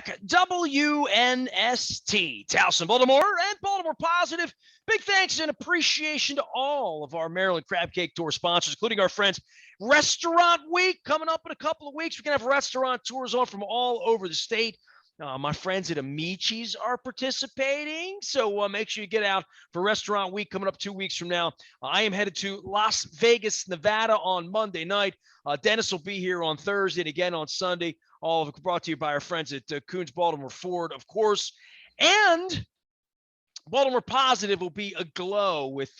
back. WNST, Towson, Baltimore, and Baltimore Positive. Big thanks and appreciation to all of our Maryland Crab Cake Tour sponsors, including our friends Restaurant Week coming up in a couple of weeks. We're going to have restaurant tours on from all over the state. My friends at Amici's are participating, so make sure you get out for Restaurant Week coming up 2 weeks from now. I am headed to Las Vegas, Nevada on Monday night. Dennis will be here on Thursday and again on Sunday. All of it brought to you by our friends at Coons Baltimore Ford, of course. And Baltimore Positive will be aglow with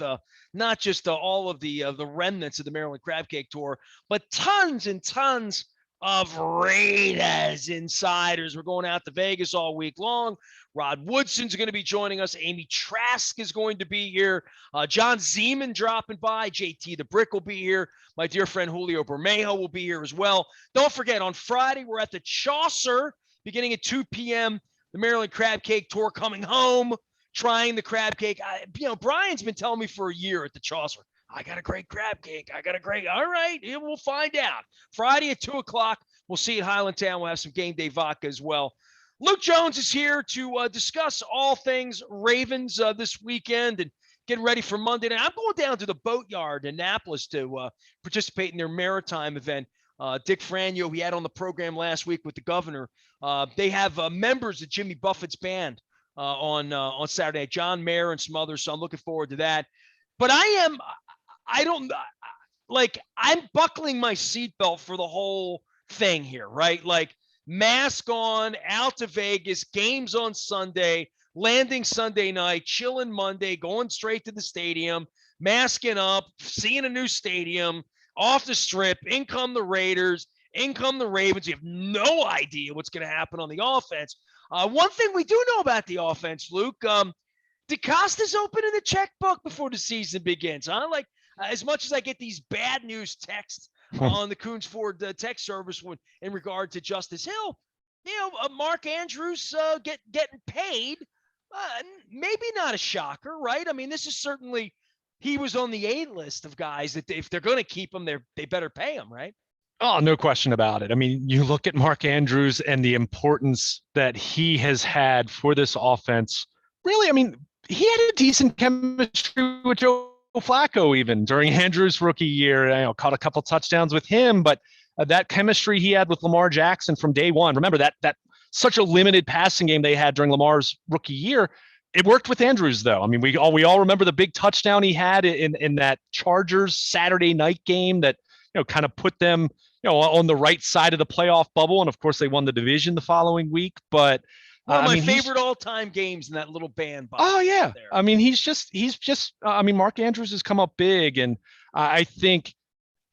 not just all of the remnants of the Maryland Crab Cake Tour, but tons and tons of Raiders insiders. We're going out to Vegas all week long. Rod Woodson's going to be joining us. Amy Trask is going to be here. John Zeman dropping by. JT the Brick will be here. My dear friend Julio Bermejo will be here as well. Don't forget, on Friday, we're at the Chaucer beginning at 2 p.m. The Maryland Crab Cake Tour coming home, trying the crab cake. Brian's been telling me for a year at the Chaucer, I got a great crab cake. All right, we'll find out. Friday at 2 o'clock, we'll see you at Highlandtown. We'll have some game day vodka as well. Luke Jones is here to discuss all things Ravens this weekend and getting ready for Monday night. I'm going down to the Boatyard in Annapolis to participate in their maritime event. Dick Franyo, he had on the program last week with the governor. They have members of Jimmy Buffett's band on Saturday night, John Mayer and some others, so I'm looking forward to that. But I'm buckling my seatbelt for the whole thing here, right? Like, mask on, out to Vegas, games on Sunday, landing Sunday night, chilling Monday, going straight to the stadium, masking up, seeing a new stadium, off the strip, in come the Raiders, in come the Ravens. You have no idea what's going to happen on the offense. One thing we do know about the offense, Luke, DeCosta's opening the checkbook before the season begins, huh? Like, as much as I get these bad news texts on the Coons Ford text service in regard to Justice Hill, Mark Andrews getting paid, maybe not a shocker, right? I mean, this is certainly, he was on the A list of guys that if they're going to keep him, they better pay him, right? Oh, no question about it. I mean, you look at Mark Andrews and the importance that he has had for this offense. Really, I mean, he had a decent chemistry with Joe Flacco even during Andrews' rookie year. Caught a couple touchdowns with him, but that chemistry he had with Lamar Jackson from day one. Remember that such a limited passing game they had during Lamar's rookie year. It worked with Andrews, though. I mean, we all remember the big touchdown he had in that Chargers Saturday night game that kind of put them on the right side of the playoff bubble, and of course they won the division the following week. But one of my favorite all-time games in that little bandbox. Oh yeah, there. I mean, he's just. I mean, Mark Andrews has come up big, and I think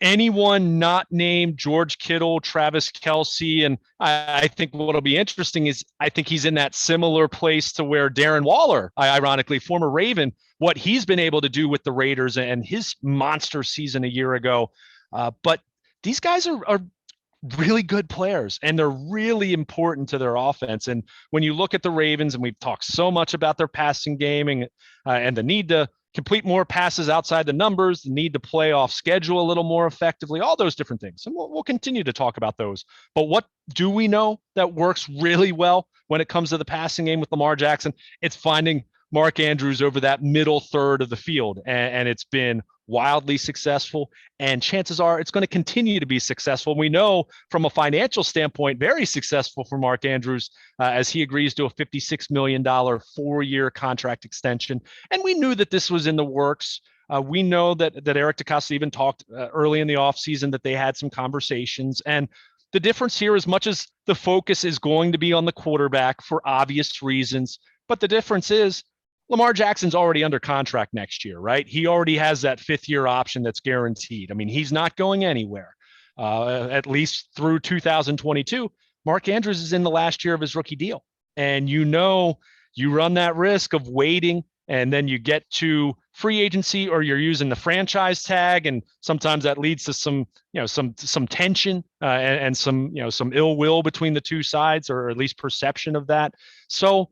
anyone not named George Kittle, Travis Kelce, and I think what'll be interesting is I think he's in that similar place to where Darren Waller, ironically, former Raven, what he's been able to do with the Raiders and his monster season a year ago. But these guys are really good players, and they're really important to their offense. And when you look at the Ravens, and we've talked so much about their passing gaming and the need to complete more passes outside the numbers, the need to play off schedule a little more effectively, all those different things. And we'll continue to talk about those. But what do we know that works really well when it comes to the passing game with Lamar Jackson? It's finding Mark Andrews over that middle third of the field. And it's been wildly successful, and chances are it's going to continue to be successful. We know from a financial standpoint, very successful for Mark Andrews as he agrees to a $56 million 4-year contract extension. And we knew that this was in the works. We know that Eric DeCosta even talked early in the offseason that they had some conversations. And the difference here, as much as the focus is going to be on the quarterback for obvious reasons, but the difference is Lamar Jackson's already under contract next year, right? He already has that 5th-year option that's guaranteed. I mean, he's not going anywhere, at least through 2022. Mark Andrews is in the last year of his rookie deal. And you run that risk of waiting, and then you get to free agency, or you're using the franchise tag, and sometimes that leads to some tension and some ill will between the two sides, or at least perception of that. So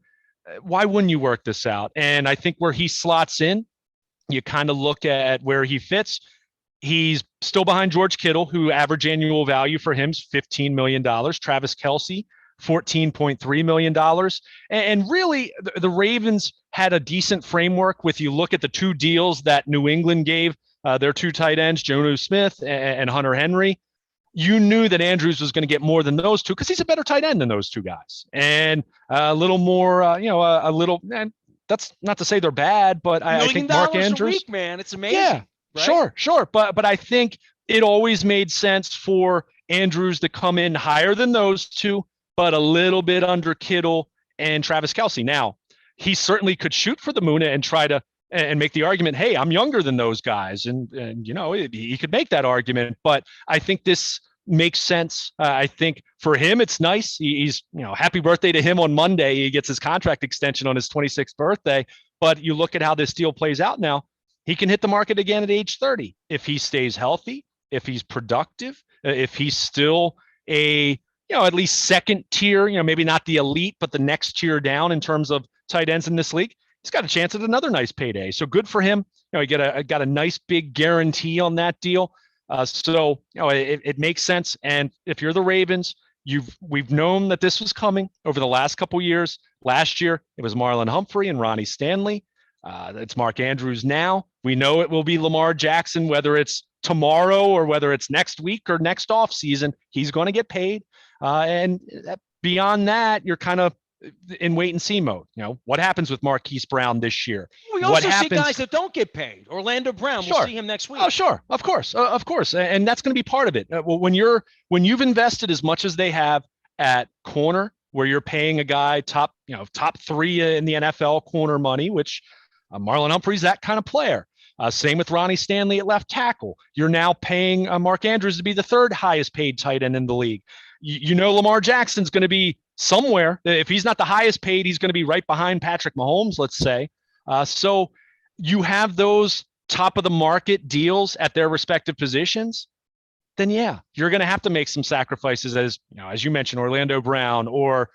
why wouldn't you work this out? And I think where he slots in, you kind of look at where he fits. He's still behind George Kittle, who average annual value for him is $15 million. Travis Kelce, $14.3 million. And really, the Ravens had a decent framework with you look at the two deals that New England gave their two tight ends, Jonnu Smith and Hunter Henry. You knew that Andrews was going to get more than those two because he's a better tight end than those two guys. And a little more, a little, and that's not to say they're bad, but I think Mark Andrews, a week, man, it's amazing. Yeah, right? Sure. But I think it always made sense for Andrews to come in higher than those two, but a little bit under Kittle and Travis Kelce. Now, he certainly could shoot for the moon and try to and make the argument, hey, I'm younger than those guys. And he could make that argument. But I think this makes sense. I think for him, it's nice. He's, happy birthday to him on Monday. He gets his contract extension on his 26th birthday. But you look at how this deal plays out now. He can hit the market again at age 30 if he stays healthy, if he's productive, if he's still a, at least second tier, maybe not the elite, but the next tier down in terms of tight ends in this league. He's got a chance at another nice payday. So good for him. He got a nice big guarantee on that deal. It makes sense. And if you're the Ravens, we've known that this was coming over the last couple of years. Last year, it was Marlon Humphrey and Ronnie Stanley. It's Mark Andrews now. We know it will be Lamar Jackson, whether it's tomorrow or whether it's next week or next offseason. He's going to get paid. And beyond that, you're kind of in wait and see mode. What happens with Marquise Brown this year? We also see guys that don't get paid. Orlando Brown, we'll see him next week. Oh, sure. Of course. And that's going to be part of it. When you've invested as much as they have at corner, where you're paying a guy top 3 in the NFL corner money, which Marlon Humphrey's that kind of player. Same with Ronnie Stanley at left tackle. You're now paying Mark Andrews to be the third highest paid tight end in the league. Lamar Jackson's going to be somewhere. If he's not the highest paid, he's going to be right behind Patrick Mahomes, let's say. So you have those top of the market deals at their respective positions. Then yeah, you're going to have to make some sacrifices, as you mentioned, Orlando Brown, or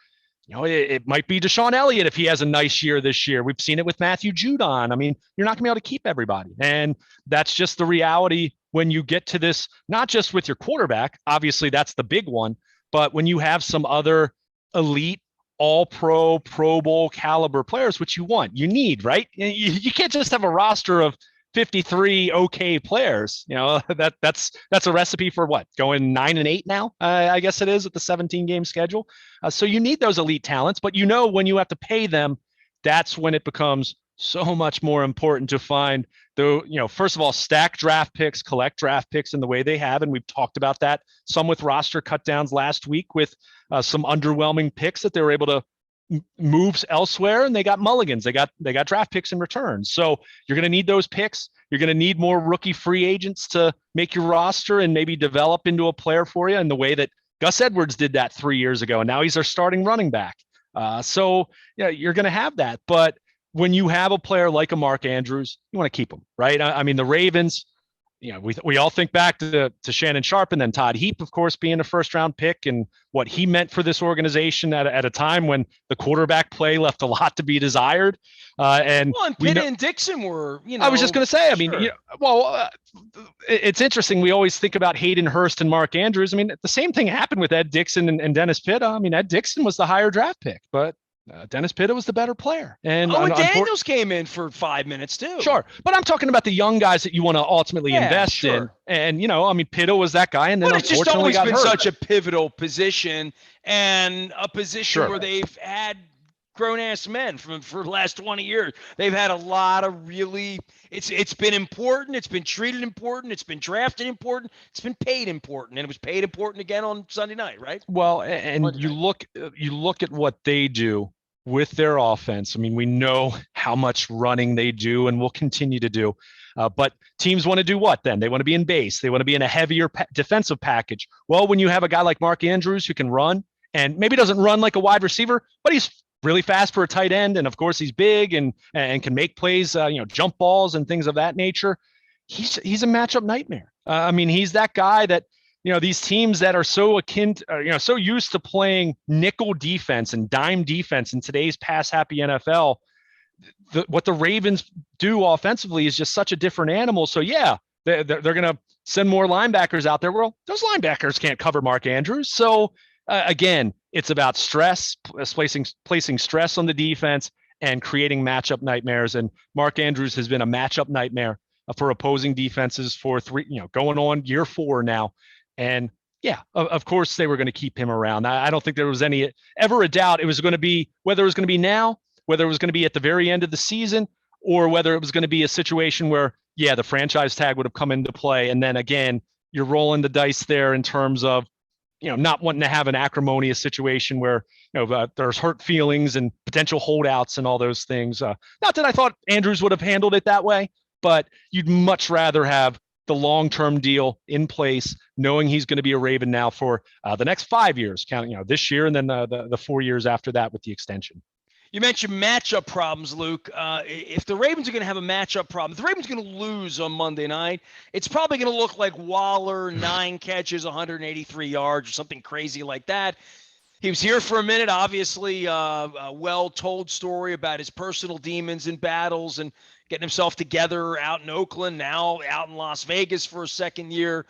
it might be Deshaun Elliott if he has a nice year this year. We've seen it with Matthew Judon. I mean, you're not going to be able to keep everybody, and that's just the reality when you get to this. Not just with your quarterback, obviously that's the big one, but when you have some other elite, all-pro, Pro Bowl caliber players, which you need, right? You can't just have a roster of 53 okay players. That's a recipe for what? Going 9-8 now, I guess it is, at the 17-game schedule. So you need those elite talents, but when you have to pay them, that's when it becomes so much more important to find first of all, stack draft picks, collect draft picks in the way they have. And we've talked about that some with roster cut downs last week with some underwhelming picks that they were able to moves elsewhere, and they got mulligans. They got draft picks in return. So you're going to need those picks. You're going to need more rookie free agents to make your roster and maybe develop into a player for you in the way that Gus Edwards did that 3 years ago. And now he's our starting running back. So you're going to have that. But when you have a player like a Mark Andrews, you want to keep him, right? I mean, the Ravens, we all think back to Shannon Sharpe and then Todd Heap, of course, being a first-round pick and what he meant for this organization at a time when the quarterback play left a lot to be desired. And Pitt and Dixon were, I was just going to say, it's interesting. We always think about Hayden Hurst and Mark Andrews. I mean, the same thing happened with Ed Dixon and Dennis Pitta. I mean, Ed Dixon was the higher draft pick, but Dennis Pitta was the better player. And Daniels came in for 5 minutes too. Sure. But I'm talking about the young guys that you want to ultimately invest in. And, Pitta was that guy. And then it's just always been such a pivotal position, and a position where they've had grown-ass men for the last 20 years. They've had a lot of really it's been important. It's been treated important. It's been drafted important. It's been paid important. And it was paid important again on Sunday night, right? Well, and you look at what they do with their offense. I mean, we know how much running they do and will continue to do. But teams want to do what then? They want to be in base. They want to be in a heavier defensive package. Well, when you have a guy like Mark Andrews who can run and maybe doesn't run like a wide receiver, but he's really fast for a tight end. And of course he's big and can make plays, jump balls and things of that nature. He's a matchup nightmare. I mean, he's that guy that, these teams that are so so used to playing nickel defense and dime defense in today's pass happy NFL, what the Ravens do offensively is just such a different animal. So yeah, they're going to send more linebackers out there. Well, those linebackers can't cover Mark Andrews. So again, it's about stress, placing stress on the defense and creating matchup nightmares. And Mark Andrews has been a matchup nightmare for opposing defenses for going on year 4 now. And yeah, of course they were going to keep him around. I don't think there was ever a doubt it was going to be, whether it was going to be now, whether it was going to be at the very end of the season, or whether it was going to be a situation where, yeah, the franchise tag would have come into play. And then again, you're rolling the dice there in terms of, not wanting to have an acrimonious situation where, there's hurt feelings and potential holdouts and all those things. Not that I thought Andrews would have handled it that way, but you'd much rather have the long-term deal in place, knowing he's going to be a Raven now for the next 5 years, counting, this year and then the 4 years after that with the extension. You mentioned matchup problems, Luke. If the Ravens are going to have a matchup problem, if the Ravens are going to lose on Monday night, it's probably going to look like Waller, 9 catches, 183 yards, or something crazy like that. He was here for a minute, obviously, a well-told story about his personal demons and battles and getting himself together out in Oakland, now out in Las Vegas for a second year.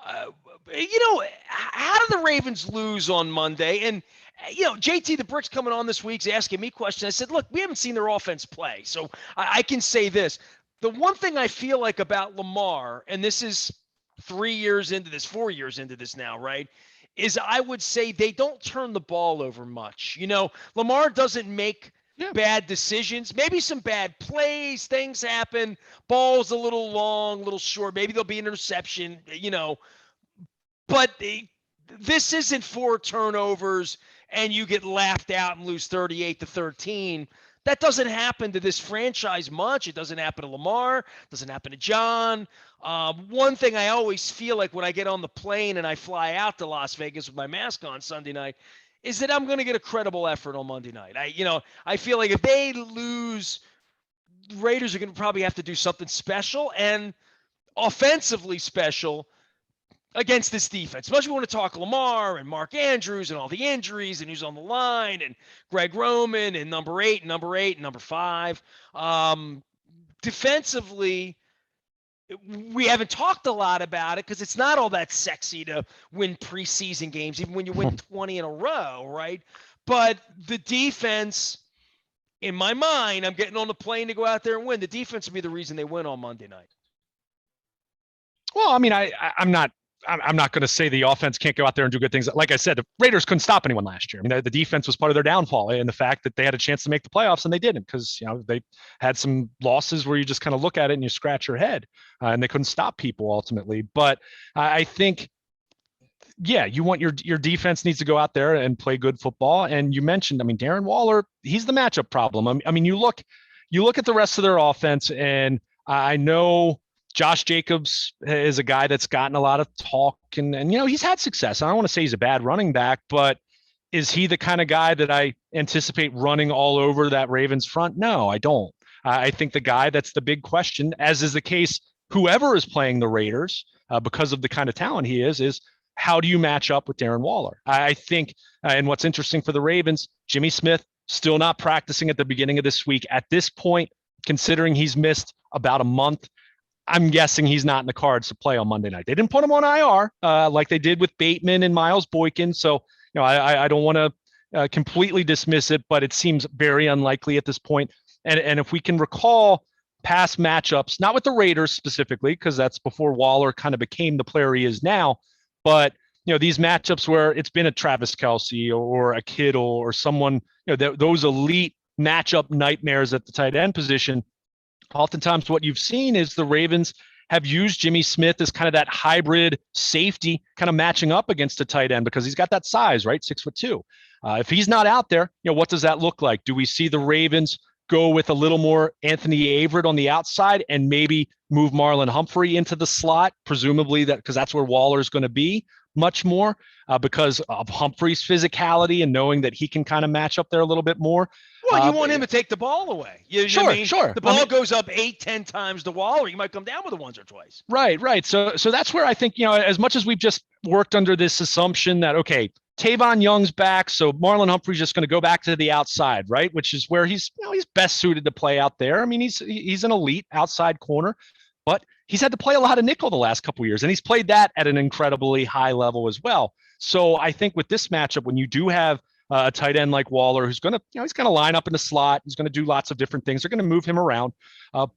How did the Ravens lose on Monday? And, JT the Brick's coming on this week, asking me questions. I said, look, we haven't seen their offense play. So I can say this. The one thing I feel like about Lamar, and this is 3 years into this, 4 years into this now, right, is I would say they don't turn the ball over much. Lamar doesn't make bad decisions, maybe some bad plays, things happen, ball's a little long, a little short, maybe there'll be an interception, but this isn't 4 turnovers and you get laughed out and lose 38-13. That doesn't happen to this franchise much. It doesn't happen to Lamar. It doesn't happen to John. One thing I always feel like when I get on the plane and I fly out to Las Vegas with my mask on Sunday night is that I'm going to get a credible effort on Monday night. I feel like if they lose, Raiders are going to probably have to do something special and offensively special against this defense, especially when we want to talk Lamar and Mark Andrews and all the injuries and who's on the line and Greg Roman and number 8 and number 5. Defensively, we haven't talked a lot about it because it's not all that sexy to win preseason games, even when you win 20 in a row, right? But the defense, in my mind, I'm getting on the plane to go out there and win. The defense will be the reason they win on Monday night. Well, I mean, I'm not going to say the offense can't go out there and do good things. Like I said, the Raiders couldn't stop anyone last year. I mean, the defense was part of their downfall and the fact that they had a chance to make the playoffs and they didn't because, they had some losses where you just kind of look at it and you scratch your head and they couldn't stop people ultimately. But I think, yeah, you want your defense needs to go out there and play good football. And you mentioned, I mean, Darren Waller, he's the matchup problem. I mean, you look at the rest of their offense and I know Josh Jacobs is a guy that's gotten a lot of talk and he's had success. I don't want to say he's a bad running back, but is he the kind of guy that I anticipate running all over that Ravens front? No, I don't. I think the guy that's the big question, as is the case, whoever is playing the Raiders, because of the kind of talent he is how do you match up with Darren Waller? I think, and what's interesting for the Ravens, Jimmy Smith still not practicing at the beginning of this week. At this point, considering he's missed about a month, I'm guessing he's not in the cards to play on Monday night. They didn't put him on IR like they did with Bateman and Miles Boykin. So, I don't want to completely dismiss it, but it seems very unlikely at this point. And if we can recall past matchups, not with the Raiders specifically, because that's before Waller kind of became the player he is now, but these matchups where it's been a Travis Kelce or a Kittle or someone, those elite matchup nightmares at the tight end position. Oftentimes what you've seen is the Ravens have used Jimmy Smith as kind of that hybrid safety, kind of matching up against a tight end because he's got that size, right? 6'2". If he's not out there, what does that look like? Do we see the Ravens go with a little more Anthony Averett on the outside and maybe move Marlon Humphrey into the slot, presumably because that's where Waller's going to be much more because of Humphrey's physicality and knowing that he can kind of match up there a little bit more. Well, you want him to take the ball away. Sure. The ball goes up 8-10 times the wall, or you might come down with it once or twice. Right. So that's where I think, as much as we've just worked under this assumption that, okay, Tavon Young's back, so Marlon Humphrey's just going to go back to the outside, right? Which is where he's best suited to play out there. I mean, he's an elite outside corner, but he's had to play a lot of nickel the last couple of years, and he's played that at an incredibly high level as well. So I think with this matchup, when you do have a tight end like Waller, who's going to, he's going to line up in the slot. He's going to do lots of different things. They're going to move him around.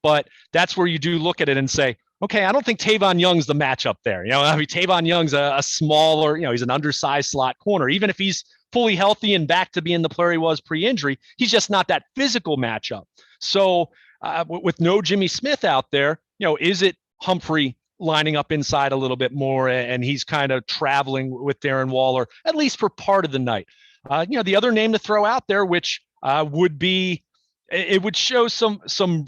But that's where you do look at it and say, okay, I don't think Tavon Young's the matchup there. Tavon Young's a smaller, he's an undersized slot corner. Even if he's fully healthy and back to being the player he was pre-injury, he's just not that physical matchup. So with no Jimmy Smith out there, is it Humphrey lining up inside a little bit more and he's kind of traveling with Darren Waller, at least for part of the night? The other name to throw out there, which would be, it would show some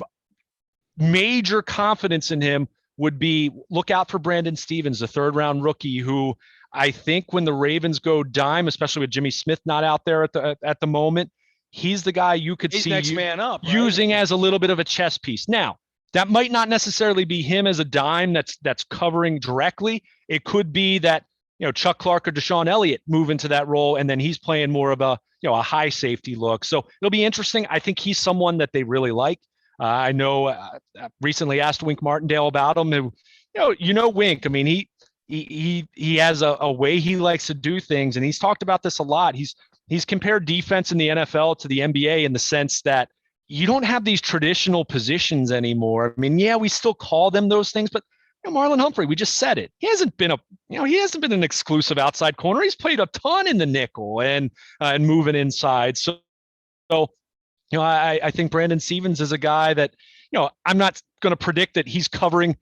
major confidence in him, would be look out for Brandon Stevens, the 3rd-round rookie, who I think when the Ravens go dime, especially with Jimmy Smith not out there at the moment, he's the guy you could see next man up, right? Using as a little bit of a chess piece. Now, that might not necessarily be him as a dime that's covering directly. It could be that Chuck Clark or Deshaun Elliott move into that role, and then he's playing more of a a high safety look. So it'll be interesting. I think he's someone that they really like. I know recently asked Wink Martindale about him. And, Wink. I mean, he has a way he likes to do things, and he's talked about this a lot. He's compared defense in the NFL to the NBA in the sense that you don't have these traditional positions anymore. I mean, yeah, we still call them those things, but Marlon Humphrey, we just said it. He hasn't been an exclusive outside corner. He's played a ton in the nickel and moving inside. So I think Brandon Stevens is a guy that, I'm not going to predict that he's covering,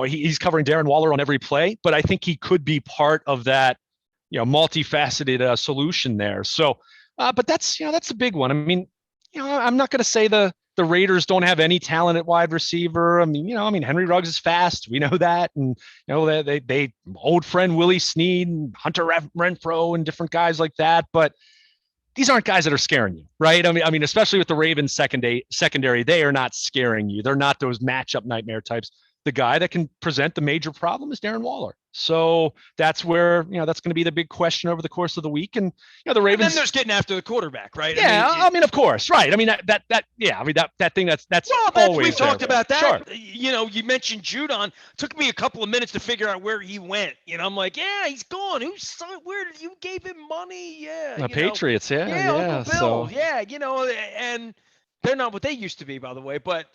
he's covering Darren Waller on every play, but I think he could be part of that, multifaceted solution there. So, but that's a big one. I mean, I'm not going to say the Raiders don't have any talent at wide receiver. I mean, Henry Ruggs is fast. We know that. And, they old friend Willie Snead and Hunter Renfro and different guys like that. But these aren't guys that are scaring you, right? I mean, especially with the Ravens secondary, they are not scaring you. They're not those matchup nightmare types. The guy that can present the major problem is Darren Waller. So that's where, that's going to be the big question over the course of the week. And, the Ravens. And then there's getting after the quarterback, right? Yeah. I mean, of course. Right. I mean, that thing that's always we've talked about that. Sure. You mentioned Judon. Took me a couple of minutes to figure out where he went. I'm like, yeah, he's gone. Where did you gave him money? Yeah. The Patriots. Yeah. Yeah. Uncle Bill. So. Yeah. And they're not what they used to be, by the way, but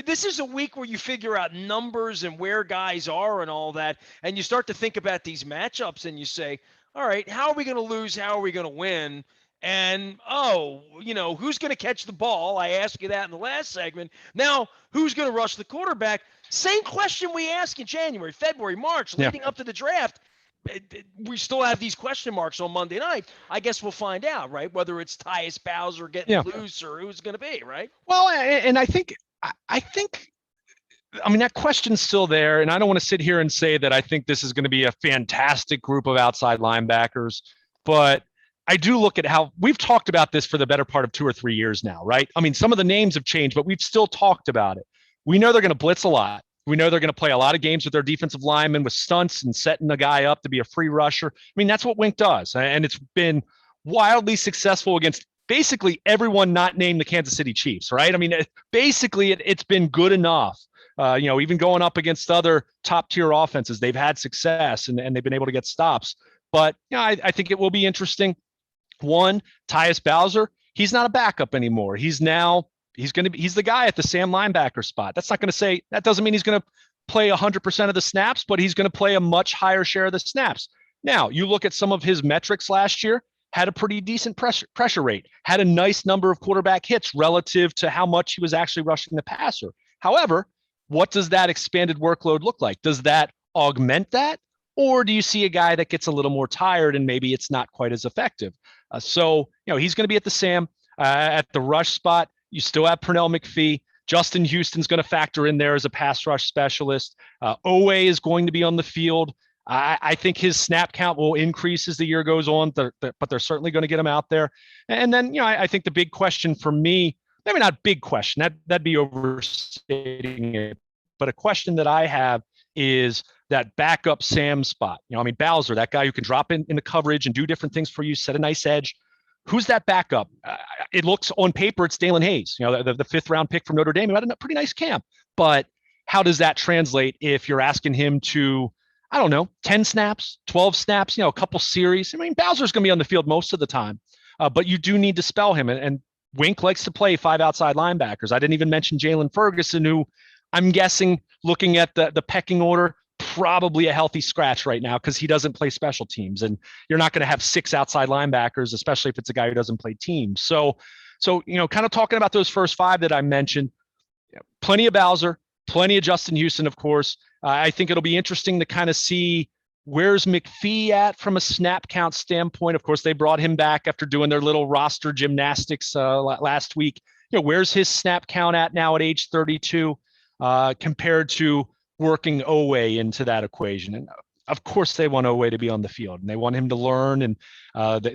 this is a week where you figure out numbers and where guys are and all that, and you start to think about these matchups and you say, all right, how are we going to lose? How are we going to win? And, who's going to catch the ball? I asked you that in the last segment. Now, who's going to rush the quarterback? Same question we asked in January, February, March, leading up to the draft. We still have these question marks on Monday night. I guess we'll find out, right? Whether it's Tyus Bowser getting loose or who's going to be, right? Well, and I think, that question's still there. And I don't want to sit here and say that I think this is going to be a fantastic group of outside linebackers, but I do look at how we've talked about this for the better part of 2 or 3 years now, right? I mean, some of the names have changed, but we've still talked about it. We know they're going to blitz a lot. We know they're going to play a lot of games with their defensive linemen with stunts and setting the guy up to be a free rusher. I mean, that's what Wink does. And it's been wildly successful against basically everyone not named the Kansas City Chiefs, right? I mean, basically it's been good enough. Even going up against other top tier offenses, they've had success and they've been able to get stops. But I think it will be interesting. One, Tyus Bowser, he's not a backup anymore. He's the guy at the Sam linebacker spot. That doesn't mean he's going to play 100% of the snaps, but he's going to play a much higher share of the snaps. Now, you look at some of his metrics last year, had a pretty decent pressure rate, had a nice number of quarterback hits relative to how much he was actually rushing the passer. However, what does that expanded workload look like? Does that augment that? Or do you see a guy that gets a little more tired and maybe it's not quite as effective? So he's going to be at the Sam, at the rush spot. You still have Pernell McPhee. Justin Houston's going to factor in there as a pass rush specialist. Owe is going to be on the field. I think his snap count will increase as the year goes on, but they're certainly going to get him out there. And then, I think the big question for me, maybe not big question, that'd be overstating it, but a question that I have is that backup Sam spot. Bowser, that guy who can drop in the coverage and do different things for you, set a nice edge. Who's that backup? It looks on paper, it's Dalen Hayes, the 5th round pick from Notre Dame, who had a pretty nice camp. But how does that translate if you're asking him to, I don't know, 10 snaps, 12 snaps, a couple series. I mean, Bowser's going to be on the field most of the time, but you do need to spell him. And Wink likes to play 5 outside linebackers. I didn't even mention Jalen Ferguson, who I'm guessing, looking at the pecking order, probably a healthy scratch right now because he doesn't play special teams. And you're not going to have 6 outside linebackers, especially if it's a guy who doesn't play teams. So kind of talking about those first 5 that I mentioned, plenty of Bowser, plenty of Justin Houston, of course. I think it'll be interesting to kind of see where's McPhee at from a snap count standpoint. Of course, they brought him back after doing their little roster gymnastics last week. Where's his snap count at now at age 32 compared to working Owe into that equation? And of course, they want Owe to be on the field and they want him to learn, and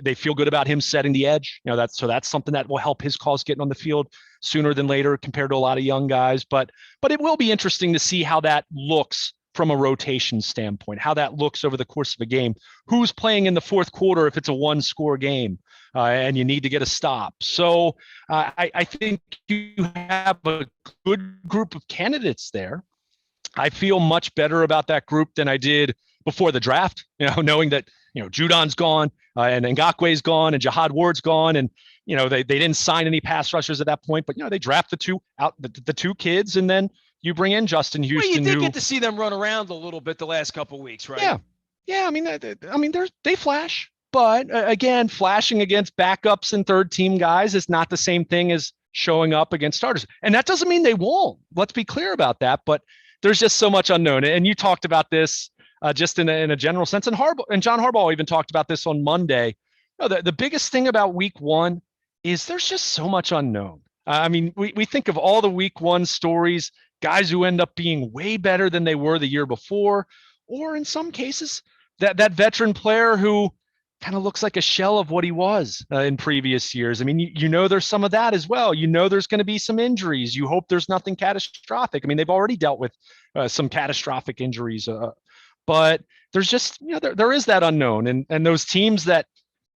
they feel good about him setting the edge. That's something that will help his cause getting on the field sooner than later compared to a lot of young guys. But it will be interesting to see how that looks from a rotation standpoint, how that looks over the course of a game, who's playing in the fourth quarter if it's a 1-score game and you need to get a stop. So I think you have a good group of candidates there. I feel much better about that group than I did before the draft, knowing that, Judon's gone and Ngakwe's gone and Jihad Ward's gone. And, they didn't sign any pass rushers at that point, but, they draft the 2 kids, and then you bring in Justin Houston. Well, you did get to see them run around a little bit the last couple of weeks, right? Yeah. I mean, they flash, but again, flashing against backups and third team guys is not the same thing as showing up against starters. And that doesn't mean they won't. Let's be clear about that. But there's just so much unknown. And you talked about this just in a general sense. And John Harbaugh even talked about this on Monday. The biggest thing about week 1 is there's just so much unknown. I mean, we think of all the week 1 stories, guys who end up being way better than they were the year before, or in some cases, that veteran player who kind of looks like a shell of what he was in previous years. I mean, there's some of that as well. There's going to be some injuries. You hope there's nothing catastrophic. I mean, they've already dealt with some catastrophic injuries, but there's just, there is that unknown, and those teams that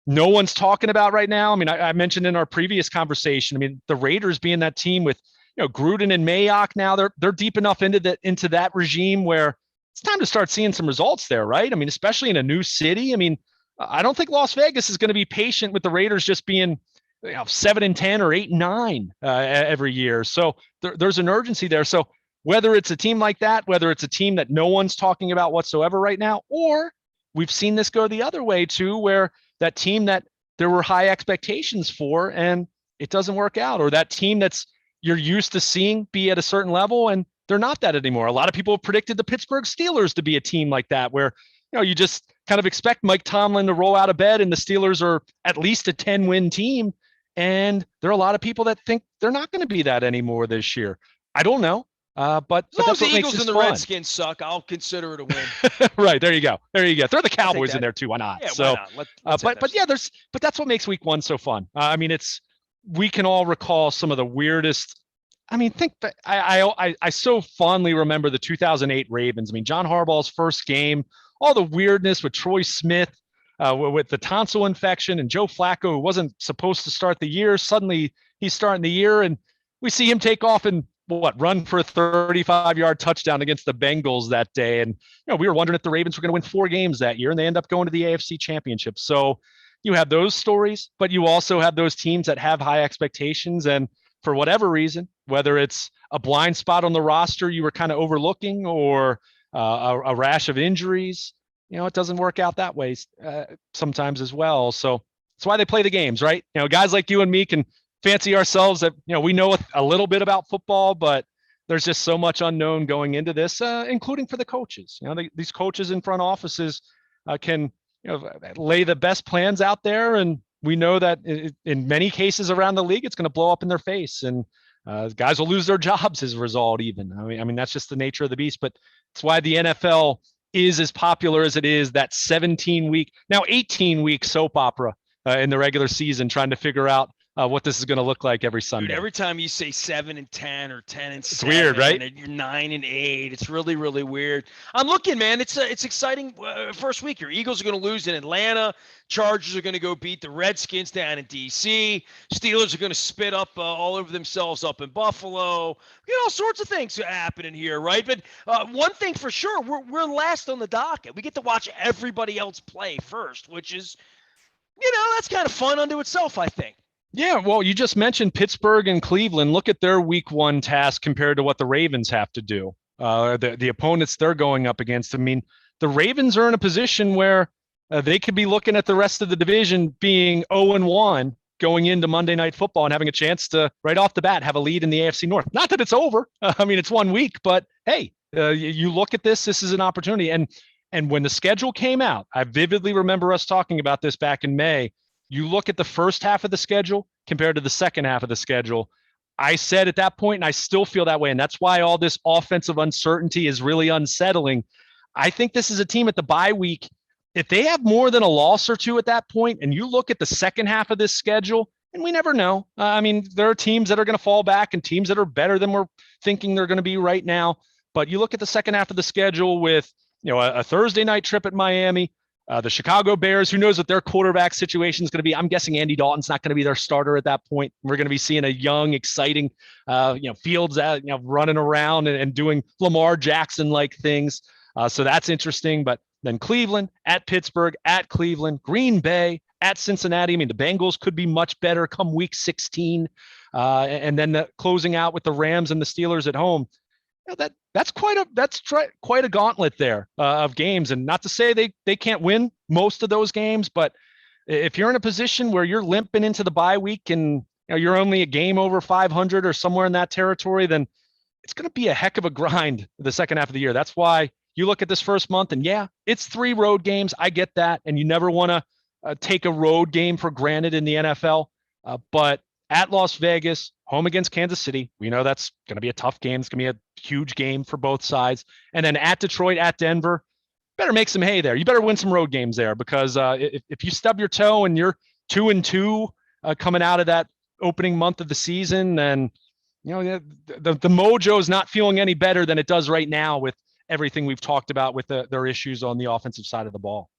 no one's talking about right now. I mean, I mentioned in our previous conversation, I mean, the Raiders being that team with, Gruden and Mayock now, they're deep enough into that regime where it's time to start seeing some results there, right? I mean, especially in a new city. I mean, I don't think Las Vegas is going to be patient with the Raiders just being 7-10 or 8-9 every year. So there's an urgency there. So whether it's a team like that, whether it's a team that no one's talking about whatsoever right now, or we've seen this go the other way too, where that team that there were high expectations for and it doesn't work out, or that team that's you're used to seeing be at a certain level and they're not that anymore. A lot of people have predicted the Pittsburgh Steelers to be a team like that, where you just kind of expect Mike Tomlin to roll out of bed and the Steelers are at least a 10-win team. And there are a lot of people that think they're not going to be that anymore this year. I don't know. But as long as the Eagles and the fun. Redskins suck, I'll consider it a win. Right. There you go. Throw the Cowboys in there too. Why not? Yeah, why not? But that's what makes week 1 so fun. I mean, we can all recall some of the weirdest. I mean, I so fondly remember the 2008 Ravens. I mean, John Harbaugh's first game, all the weirdness with Troy Smith, with the tonsil infection, and Joe Flacco, who wasn't supposed to start the year. Suddenly he's starting the year, and we see him take off and run for a 35-yard touchdown against the Bengals that day. And we were wondering if the Ravens were going to win 4 games that year, and they end up going to the AFC Championship. So you have those stories, but you also have those teams that have high expectations, and for whatever reason, whether it's a blind spot on the roster you were kind of overlooking, or a rash of injuries, it doesn't work out that way sometimes as well. So that's why they play the games, right? Guys like you and me can fancy ourselves that, we know a little bit about football, but there's just so much unknown going into this, including for the coaches. These coaches in front offices can, lay the best plans out there. And we know that in many cases around the league, it's going to blow up in their face, and guys will lose their jobs as a result even. I mean, that's just the nature of the beast, but it's why the NFL is as popular as it is, that 17-week, now 18-week soap opera in the regular season, trying to figure out what this is going to look like every Sunday. Dude, every time you say 7-10 or 10-7, it's weird, right? And you're 9-8, it's really, really weird. I'm looking, man. It's exciting first week. Your Eagles are going to lose in Atlanta. Chargers are going to go beat the Redskins down in D.C. Steelers are going to spit up all over themselves up in Buffalo. All sorts of things happening here, right? But one thing for sure, we're last on the docket. We get to watch everybody else play first, which is, that's kind of fun unto itself, I think. Yeah, well, you just mentioned Pittsburgh and Cleveland. Look at their week one task compared to what the Ravens have to do. The opponents they're going up against. I mean, the Ravens are in a position where they could be looking at the rest of the division being 0-1 going into Monday Night Football and having a chance to, right off the bat, have a lead in the AFC North. Not that it's over. I mean, it's 1 week, but hey, you look at this is an opportunity. And when the schedule came out, I vividly remember us talking about this back in May. You look at the first half of the schedule compared to the second half of the schedule. I said at that point, and I still feel that way, and that's why all this offensive uncertainty is really unsettling. I think this is a team at the bye week. If they have more than a loss or two at that point, and you look at the second half of this schedule, and we never know. I mean, there are teams that are going to fall back and teams that are better than we're thinking they're going to be right now. But you look at the second half of the schedule with, a Thursday night trip at Miami, the Chicago Bears, who knows what their quarterback situation is going to be. I'm guessing Andy Dalton's not going to be their starter at that point. We're going to be seeing a young, exciting, Fields, running around and doing Lamar Jackson-like things. So that's interesting. But then Cleveland, at Pittsburgh, at Cleveland, Green Bay, at Cincinnati. I mean, the Bengals could be much better come week 16. And then closing out with the Rams and the Steelers at home. That's quite a gauntlet there of games, and not to say they can't win most of those games, but if you're in a position where you're limping into the bye week and you're only a game over 500 or somewhere in that territory, then it's going to be a heck of a grind the second half of the year. That's why you look at this first month, and it's 3 road games. I get that, and you never want to take a road game for granted in the NFL, but at Las Vegas, home against Kansas City. We know that's going to be a tough game. It's going to be a huge game for both sides. And then at Detroit, at Denver, better make some hay there. You better win some road games there, because if you stub your toe and you're 2-2 coming out of that opening month of the season, then the mojo is not feeling any better than it does right now with everything we've talked about with their issues on the offensive side of the ball.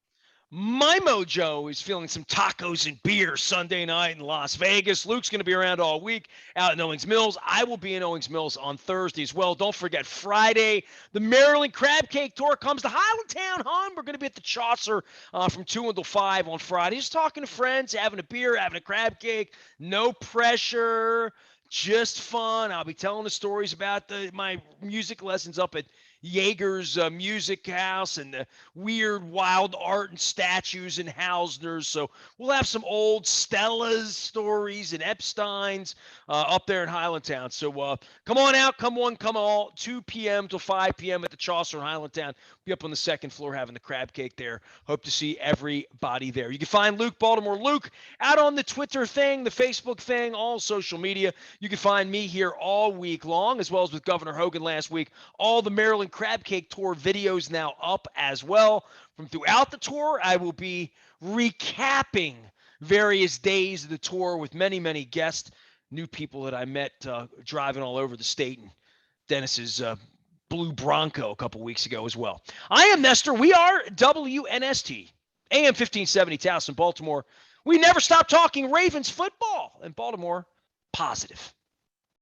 My mojo is feeling some tacos and beer Sunday night in Las Vegas. Luke's going to be around all week out in Owings Mills. I will be in Owings Mills on Thursday as well. Don't forget, Friday, the Maryland Crab Cake Tour comes to Highlandtown, hon. We're going to be at the Chaucer from 2 until 5 on Friday. Just talking to friends, having a beer, having a crab cake. No pressure, just fun. I'll be telling the stories about my music lessons up at Jaeger's Music House and the weird wild art and statues and Hausner's. So we'll have some old Stella's stories and Epstein's up there in Highlandtown. So come on out, come one, come all, 2 p.m. till 5 p.m. at the Chaucer in Highlandtown. Be up on the second floor having the crab cake there. Hope to see everybody there. You can find Luke Baltimore Luke out on the Twitter thing, the Facebook thing, all social media. You can find me here all week long, as well as with Governor Hogan last week. All the Maryland Crab Cake Tour videos now up as well. From throughout the tour, I will be recapping various days of the tour with many, many guests, new people that I met driving all over the state, and Dennis's Blue Bronco a couple weeks ago as well. I am Nestor. We are WNST, AM 1570 Towson, Baltimore. We never stop talking Ravens football, and Baltimore positive.